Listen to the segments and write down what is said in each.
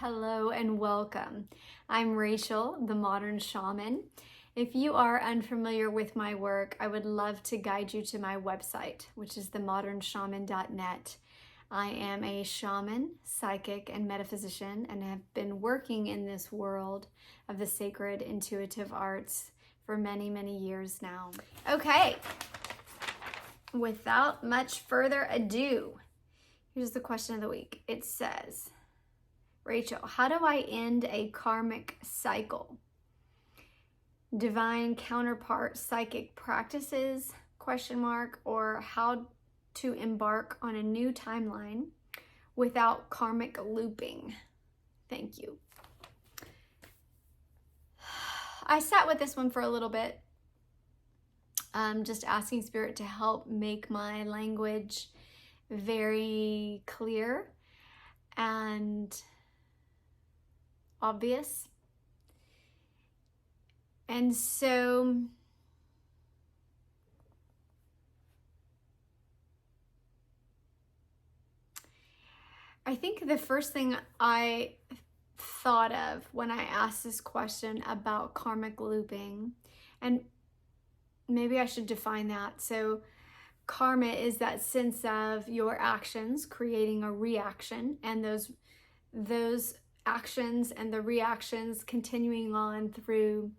Hello and welcome. I'm Rachel, the Modern Shaman. If you are unfamiliar with my work, I would love to guide you to my website, which is themodernshaman.net. I am a shaman, psychic, and metaphysician, and have been working in this world of the sacred intuitive arts for many, many years now. Okay, without much further ado, here's the question of the week. It says, Rachel, how do I end a karmic cycle? Divine counterpart psychic practices, ? Or how to embark on a new timeline without karmic looping? Thank you. I sat with this one for a little bit, just asking Spirit to help make my language very clear and obvious. And so I think the first thing I thought of when I asked this question about karmic looping, and maybe I should define that. So karma is that sense of your actions creating a reaction, and those actions and the reactions continuing on through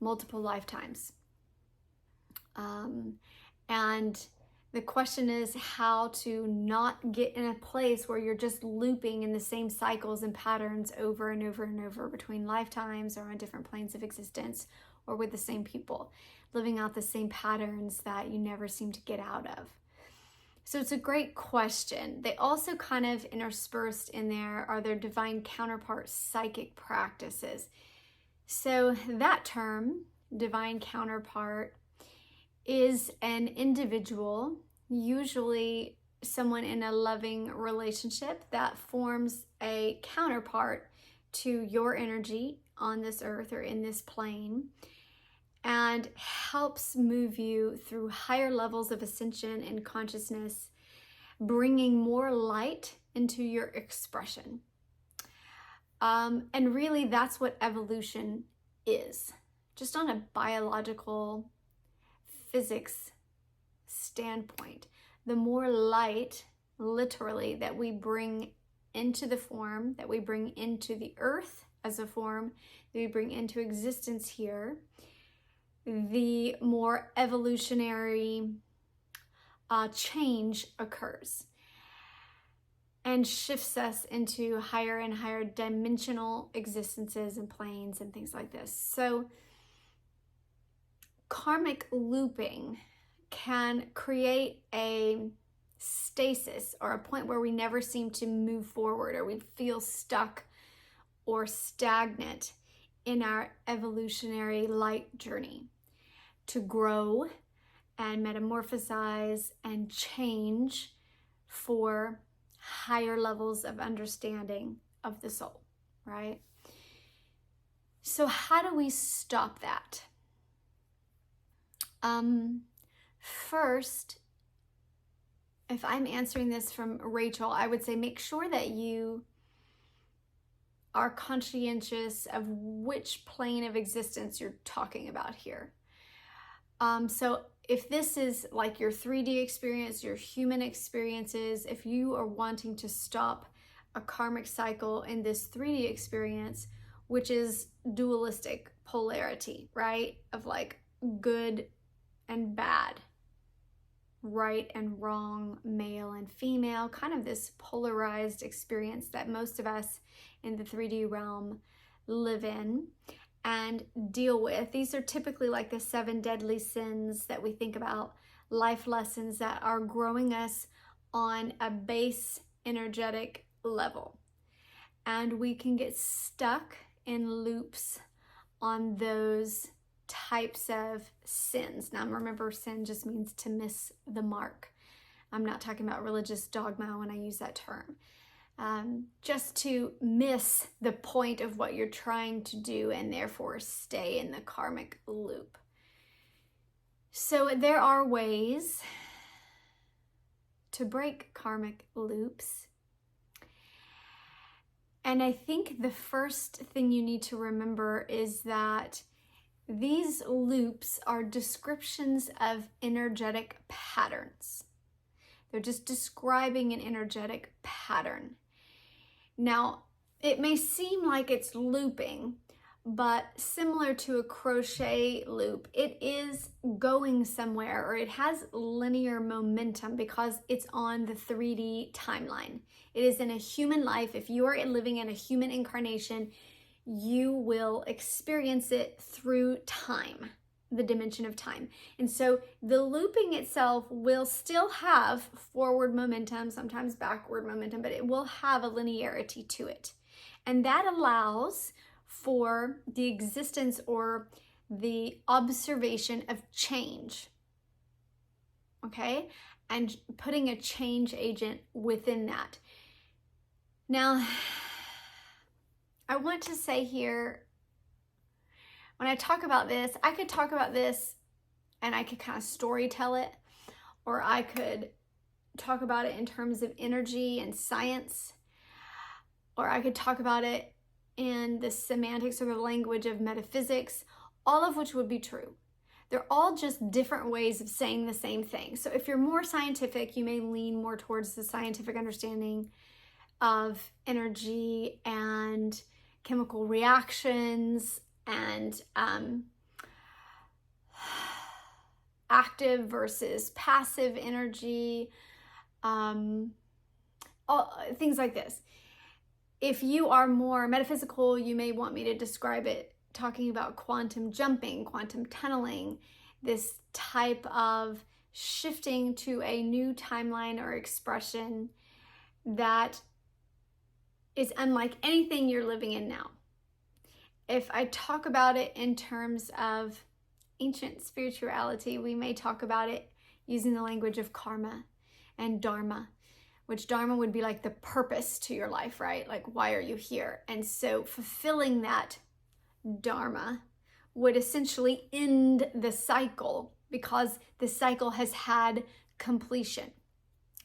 multiple lifetimes. And the question is how to not get in a place where you're just looping in the same cycles and patterns over and over and over between lifetimes or on different planes of existence, or with the same people, living out the same patterns that you never seem to get out of. So it's a great question. They also kind of interspersed in there are their divine counterpart psychic practices. So that term, divine counterpart, is an individual, usually someone in a loving relationship, that forms a counterpart to your energy on this earth or in this plane, and helps move you through higher levels of ascension and consciousness, bringing more light into your expression. And really, that's what evolution is, just on a biological physics standpoint. The more light, literally, that we bring into the form, that we bring into the earth as a form, that we bring into existence here, the more evolutionary change occurs and shifts us into higher and higher dimensional existences and planes and things like this. So karmic looping can create a stasis, or a point where we never seem to move forward, or we feel stuck or stagnant in our evolutionary light journey to grow and metamorphosize and change for higher levels of understanding of the soul, right? So how do we stop that? First, if I'm answering this from Rachel, I would say make sure that you are conscientious of which plane of existence you're talking about here. So if this is like your 3D experience, your human experiences, if you are wanting to stop a karmic cycle in this 3D experience, which is dualistic polarity, right? Of like good and bad, right and wrong, male and female, kind of this polarized experience that most of us in the 3D realm live in and deal with. These are typically like the 7 deadly sins that we think about, life lessons that are growing us on a base energetic level. And we can get stuck in loops on those types of sins. Now remember, sin just means to miss the mark. I'm not talking about religious dogma when I use that term. Just to miss the point of what you're trying to do and therefore stay in the karmic loop. So there are ways to break karmic loops. And I think the first thing you need to remember is that these loops are descriptions of energetic patterns. They're just describing an energetic pattern. Now, it may seem like it's looping, but similar to a crochet loop, it is going somewhere, or it has linear momentum because it's on the 3D timeline. It is in a human life. If you are living in a human incarnation, you will experience it through time, the dimension of time. And so the looping itself will still have forward momentum, sometimes backward momentum, but it will have a linearity to it. And that allows for the existence or the observation of change, okay? And putting a change agent within that. Now, I want to say here, when I talk about this, I could talk about this and I could kind of story tell it, or I could talk about it in terms of energy and science, or I could talk about it in the semantics or the language of metaphysics, all of which would be true. They're all just different ways of saying the same thing. So if you're more scientific, you may lean more towards the scientific understanding of energy and chemical reactions and active versus passive energy, things like this. If you are more metaphysical, you may want me to describe it talking about quantum jumping, quantum tunneling, this type of shifting to a new timeline or expression that is unlike anything you're living in now. If I talk about it in terms of ancient spirituality, we may talk about it using the language of karma and dharma, which dharma would be like the purpose to your life, right? Like, why are you here? And so fulfilling that dharma would essentially end the cycle because the cycle has had completion.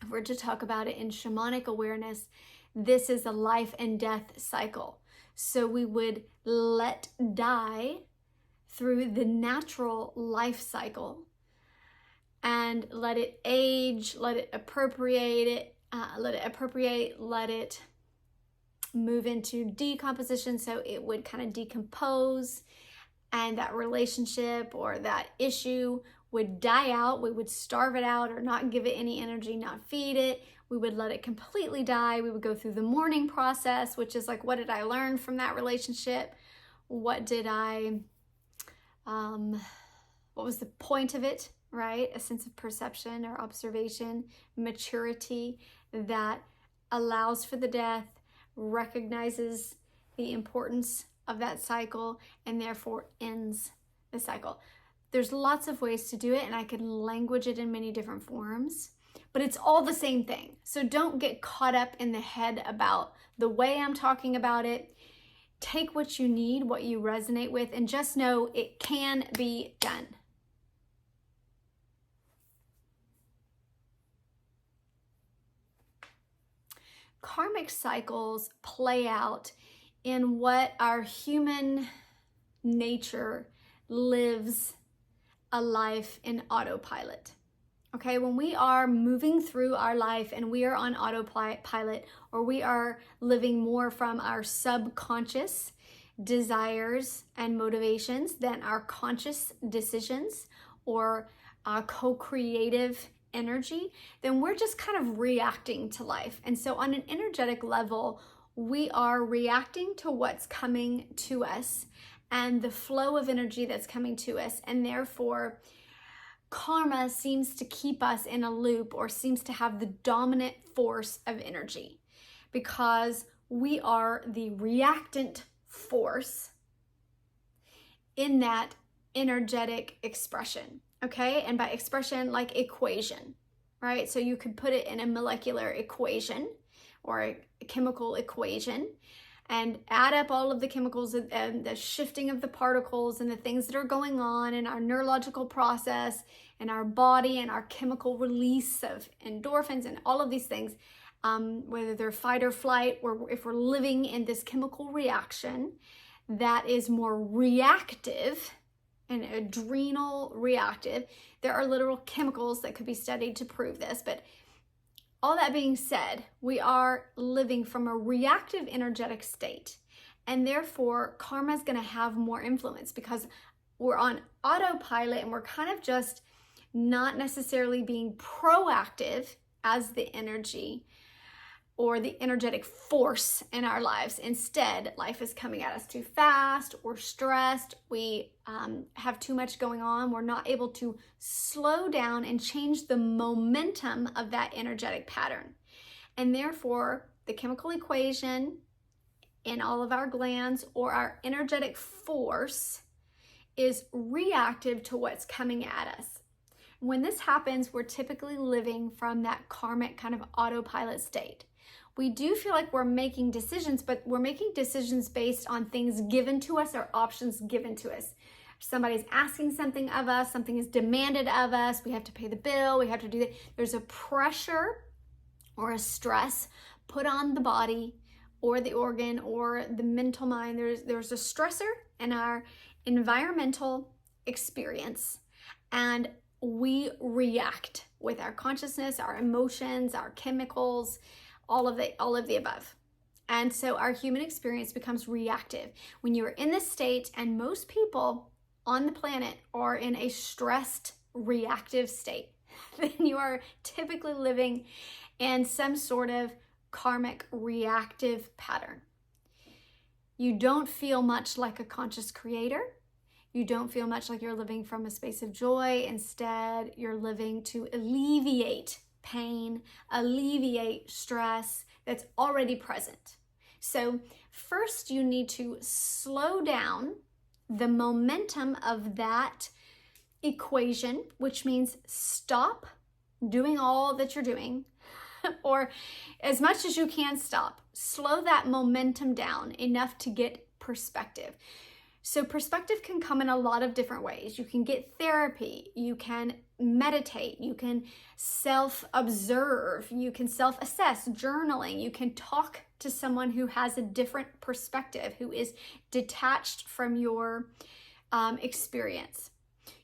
If we're to talk about it in shamanic awareness, this is a life and death cycle. So we would let die through the natural life cycle and let it age, let it appropriate, let it move into decomposition. So it would kind of decompose, and that relationship or that issue would die out. We would starve it out or not give it any energy, not feed it. We would let it completely die. We would go through the mourning process, which is like, what did I learn from that relationship? What was the point of it, right? A sense of perception or observation, maturity that allows for the death, recognizes the importance of that cycle, and therefore ends the cycle. There's lots of ways to do it, and I can language it in many different forms, but it's all the same thing. So don't get caught up in the head about the way I'm talking about it. Take what you need, what you resonate with, and just know it can be done. Karmic cycles play out in what our human nature lives a life in autopilot. Okay, when we are moving through our life and we are on autopilot, or we are living more from our subconscious desires and motivations than our conscious decisions or co-creative energy, then we're just kind of reacting to life. And so on an energetic level, we are reacting to what's coming to us and the flow of energy that's coming to us, and therefore karma seems to keep us in a loop, or seems to have the dominant force of energy, because we are the reactant force in that energetic expression, okay? And by expression, like equation, right? So you could put it in a molecular equation or a chemical equation and add up all of the chemicals and the shifting of the particles and the things that are going on in our neurological process and our body and our chemical release of endorphins and all of these things. whether they're fight or flight, or if we're living in this chemical reaction that is more reactive and adrenal reactive. There are literal chemicals that could be studied to prove this, but all that being said, we are living from a reactive energetic state, and therefore karma is going to have more influence because we're on autopilot and we're kind of just not necessarily being proactive as the energy or the energetic force in our lives. Instead, life is coming at us too fast, we're stressed, we have too much going on, we're not able to slow down and change the momentum of that energetic pattern. And therefore, the chemical equation in all of our glands or our energetic force is reactive to what's coming at us. When this happens, we're typically living from that karmic kind of autopilot state. We do feel like we're making decisions, but we're making decisions based on things given to us or options given to us. Somebody's asking something of us, something is demanded of us, we have to pay the bill, we have to do that. There's a pressure or a stress put on the body or the organ or the mental mind. There's a stressor in our environmental experience, and we react with our consciousness, our emotions, our chemicals, all of the above. And so our human experience becomes reactive. When you're in this state, and most people on the planet are in a stressed, reactive state, then you are typically living in some sort of karmic reactive pattern. You don't feel much like a conscious creator. You don't feel much like you're living from a space of joy. Instead, you're living to alleviate pain, alleviate stress that's already present. So first you need to slow down the momentum of that equation, which means stop doing all that you're doing, or as much as you can stop. Slow that momentum down enough to get perspective. So perspective can come in a lot of different ways. You can get therapy, you can meditate, you can self-observe, you can self-assess, journaling, you can talk to someone who has a different perspective, who is detached from your experience.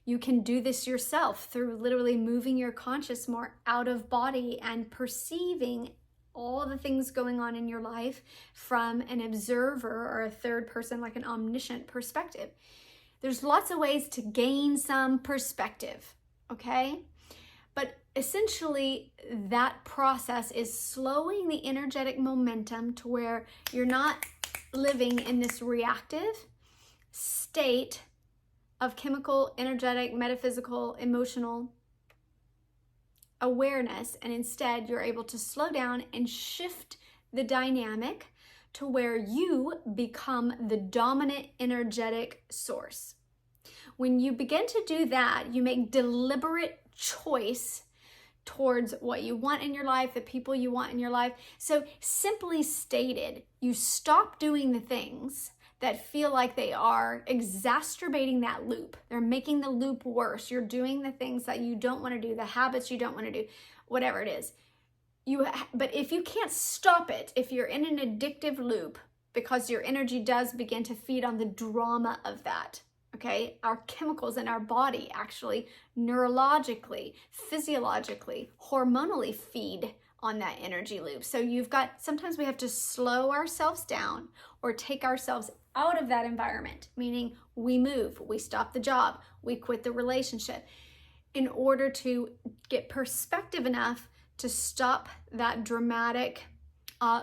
You can do this yourself through literally moving your conscious more out of body and perceiving all the things going on in your life from an observer or a third person, like an omniscient perspective. There's lots of ways to gain some perspective, okay? But essentially, that process is slowing the energetic momentum to where you're not living in this reactive state of chemical, energetic, metaphysical, emotional awareness, and instead you're able to slow down and shift the dynamic to where you become the dominant energetic source. When you begin to do that, you make deliberate choice towards what you want in your life, the people you want in your life. So simply stated, you stop doing the things that feel like they are exacerbating that loop. They're making the loop worse. You're doing the things that you don't want to do, the habits you don't want to do, whatever it is. But if you can't stop it, if you're in an addictive loop, because your energy does begin to feed on the drama of that, okay? Our chemicals in our body actually neurologically, physiologically, hormonally feed on that energy loop. So sometimes we have to slow ourselves down or take ourselves out of that environment, meaning we move, we stop the job, we quit the relationship in order to get perspective enough to stop that dramatic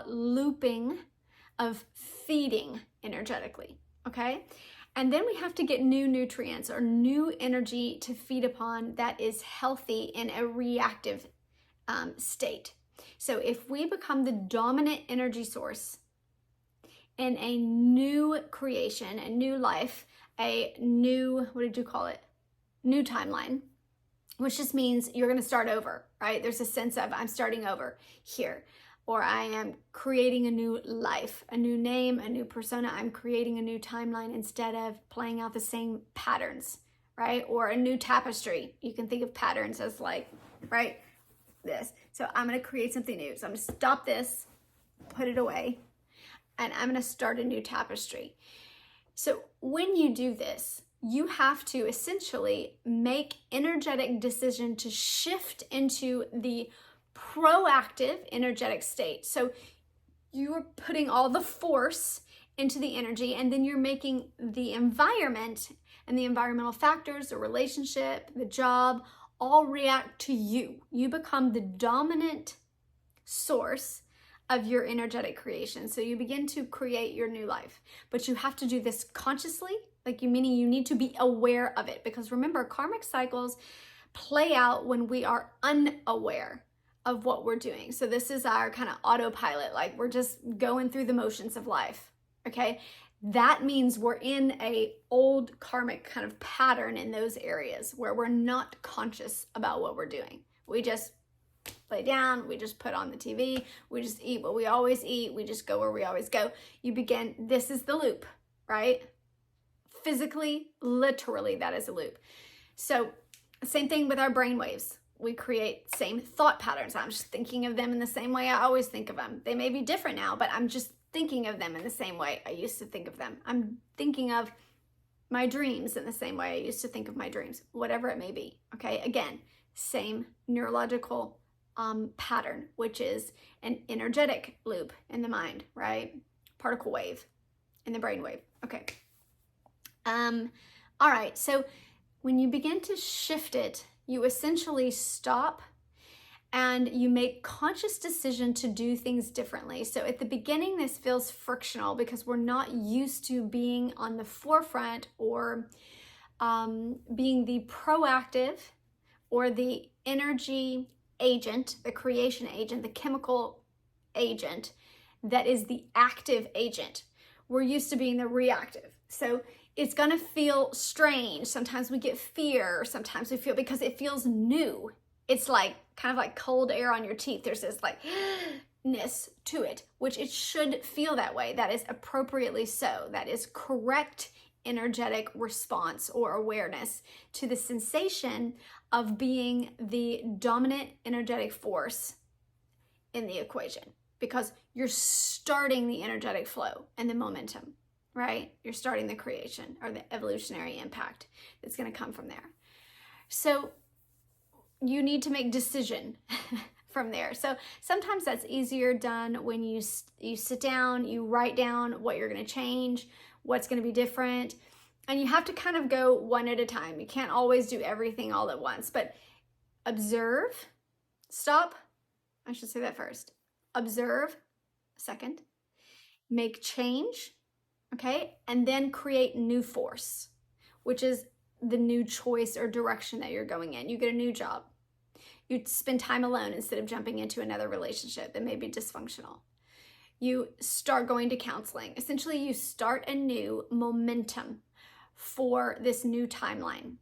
looping of feeding energetically, okay? And then we have to get new nutrients or new energy to feed upon that is healthy in a reactive state. So if we become the dominant energy source in a new creation, a new life, a new, what did you call it? New timeline, which just means you're going to start over, right? There's a sense of I'm starting over here, or I am creating a new life, a new name, a new persona. I'm creating a new timeline instead of playing out the same patterns, right? Or a new tapestry. You can think of patterns as like, right? this. So I'm going to create something new. So I'm going to stop this, put it away, and I'm going to start a new tapestry. So when you do this, you have to essentially make energetic decision to shift into the proactive energetic state. So you are putting all the force into the energy, and then you're making the environment and the environmental factors, the relationship, the job, all react to you. You become the dominant source of your energetic creation. So you begin to create your new life, but you have to do this consciously, meaning you need to be aware of it, because remember, karmic cycles play out when we are unaware of what we're doing. So this is our kind of autopilot, like we're just going through the motions of life, okay? That means we're in a old karmic kind of pattern in those areas where we're not conscious about what we're doing. We just lay down, we just put on the TV, we just eat what we always eat, we just go where we always go. This is the loop, right? Physically, literally, that is a loop. So same thing with our brain waves. We create same thought patterns. I'm just thinking of them in the same way I always think of them. They may be different now, but I'm just thinking of them in the same way I used to think of them. I'm thinking of my dreams in the same way I used to think of my dreams, whatever it may be, okay? Again, same neurological pattern, which is an energetic loop in the mind, right? Particle wave in the brain wave, okay. All right, so when you begin to shift it, you essentially stop and you make conscious decision to do things differently. So at the beginning, this feels frictional because we're not used to being on the forefront or being the proactive or the energy agent, the creation agent, the chemical agent that is the active agent. We're used to being the reactive. So it's gonna feel strange. Sometimes we get fear, sometimes we feel, because it feels new. It's like kind of like cold air on your teeth. There's this like ness to it, which it should feel that way. That is appropriately so. That is correct energetic response or awareness to the sensation of being the dominant energetic force in the equation, because you're starting the energetic flow and the momentum, right? You're starting the creation or the evolutionary impact that's going to come from there. So you need to make decision from there. So sometimes that's easier done when you sit down, you write down what you're going to change, what's going to be different, and you have to kind of go one at a time. You can't always do everything all at once, but observe, stop. I should say that first. Observe, second, make change, okay? And then create new force, which is the new choice or direction that you're going in. You get a new job. You spend time alone instead of jumping into another relationship that may be dysfunctional. You start going to counseling. Essentially, you start a new momentum for this new timeline,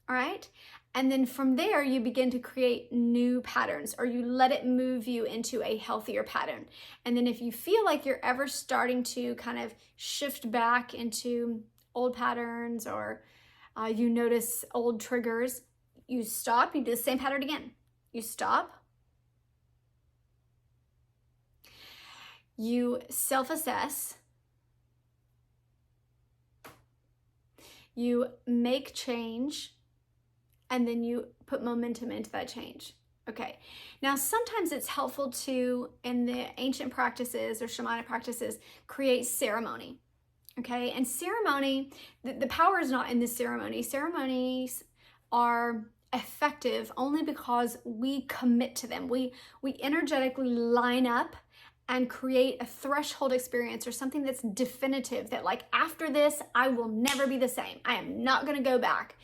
all right? And then from there, you begin to create new patterns, or you let it move you into a healthier pattern. And then if you feel like you're ever starting to kind of shift back into old patterns, or you notice old triggers, you stop, you do the same pattern again. You stop, you self-assess, you make change, and then you put momentum into that change. Okay, now sometimes it's helpful to, in the ancient practices or shamanic practices, create ceremony. Okay, and ceremony, the power is not in the ceremony. Ceremonies are effective only because we commit to them. We energetically line up and create a threshold experience or something that's definitive, that like, after this, I will never be the same. I am not going to go back.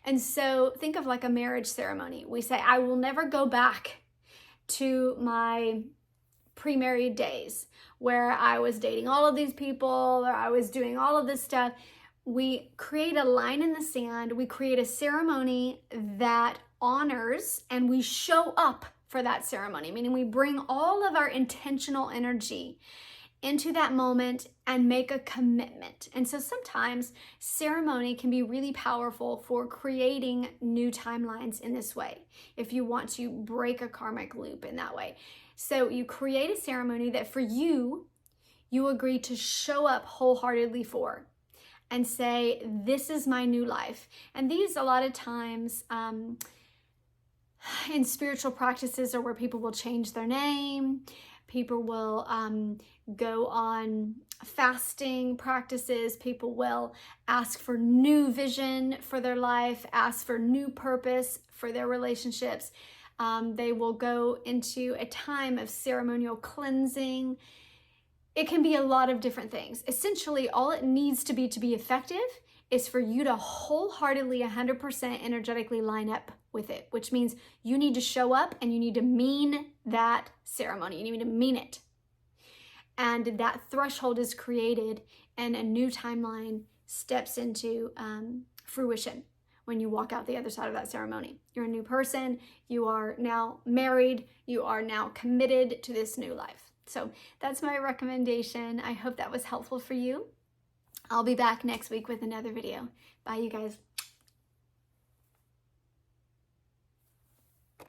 And so think of like a marriage ceremony. We say, I will never go back to my pre-married days where I was dating all of these people, or I was doing all of this stuff. We create a line in the sand. We create a ceremony that honors, and we show up for that ceremony, meaning we bring all of our intentional energy into that moment and make a commitment. And so sometimes ceremony can be really powerful for creating new timelines in this way, if you want to break a karmic loop in that way. So you create a ceremony that for you, you agree to show up wholeheartedly for and say, this is my new life. And these, a lot of times, in spiritual practices are where people will change their name, people will go on fasting practices, people will ask for new vision for their life, ask for new purpose for their relationships. They will go into a time of ceremonial cleansing. It can be a lot of different things. Essentially, all it needs to be effective is for you to wholeheartedly 100% energetically line up with it, which means you need to show up and you need to mean that ceremony. You need to mean it. And that threshold is created and a new timeline steps into fruition when you walk out the other side of that ceremony. You're a new person. You are now married. You are now committed to this new life. So that's my recommendation. I hope that was helpful for you. I'll be back next week with another video. Bye, you guys.